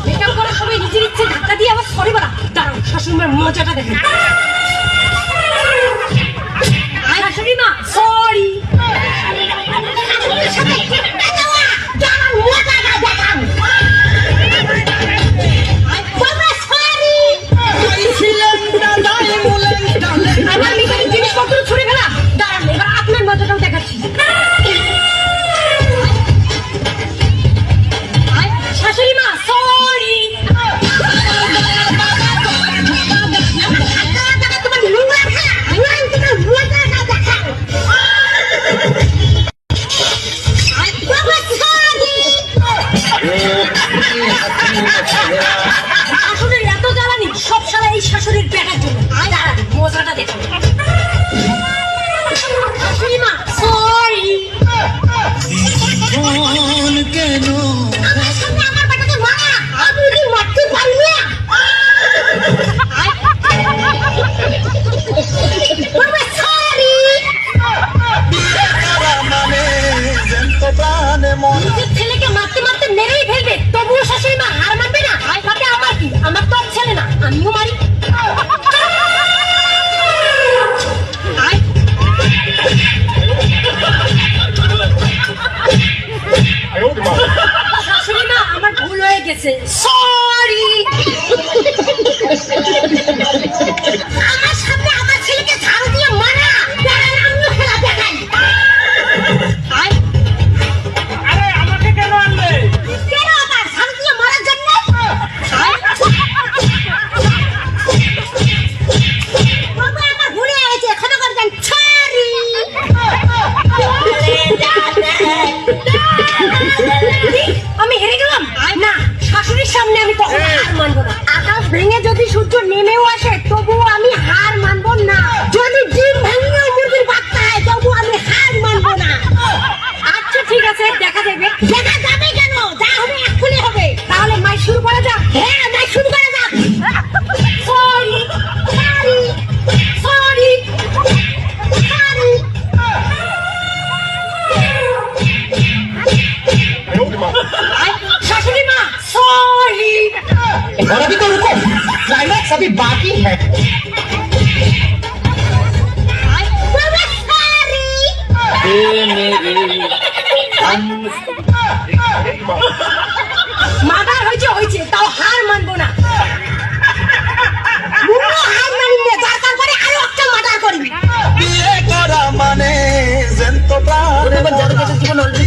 Makeup করার সময় নিজের ইচ্ছে ধাক্কা দিয়ে আবার সরি বলা। দাঁড়াও, শাশুড়িমার মজাটা দেখেন। শাশুড়িমা সরি। জিনিসপত্র ছুড়ে ফেলা। দাঁড়ান, এবার আপনার মজাটাও দেখাচ্ছি। শাশুড়িমা সরি। শাশুড়ির এত জ্বালানি, সব সারা এই শাশুড়ির পেটের জন্য। দাঁড়ান, মজাটা দেখুন। শাশুড়িমা সরি। কেন আমার সামনে আমার বেটাকে মারা, আমি কি মারতে পারি না? বাবা সরি। মানে জেন্তো প্রাণে মন নিজের ছেলেকে মারতে মারতে মেরেই ফেলবে, তবুও শাশুড়িমা হার মানবে না। তাতে আমার কি? আমার তো আর ছেলে না, আমিও মারি। শাশুড়িমা আমার ভুল হয়ে গেছে, সরি। আমার সামনে আমার ছেলেকে ঝাড়ু দিয়ে মারা, আমিও খেলা দেখাই। আরে আমাকে কেন আনলে? কেন আবার ঝাড়ু দিয়ে মারার জন্য? বাবা আমার ভুল হয়ে গেছে, ক্ষমা করে দেন, সরি। আমি হেরে গেলাম না, শাশুড়ির সামনে আমি কখনো হার মানবো না। আকাশ ভেঙে যদি সূর্য নেমেও আসে, তবুও আমি হার মানবো না। যদি ডিম ভেঙে মুরগির বাচ্চা হয়, তবুও আমি হার মানবো না। আচ্ছা ঠিক আছে, দেখা যাবে। দেখা যাবে কেন? যা হবে এক্ষুনি হবে। তাহলে মাই শুরু করা যাক। হ্যাঁ, মাই শুরু করা যাক। Sorry sorry sorry sorry. শাশুড়ি মা সরি। और अभी तो रुको, क्लाइमैक्स अभी बाकी है। বাবা সরি। মার্ডার হয়েছে, তাও হার মানবো না। হার মানি না, দরকার পরে আরো একটা মার্ডার করবি। বিয়ে করা মানে জেন্তো প্রাণে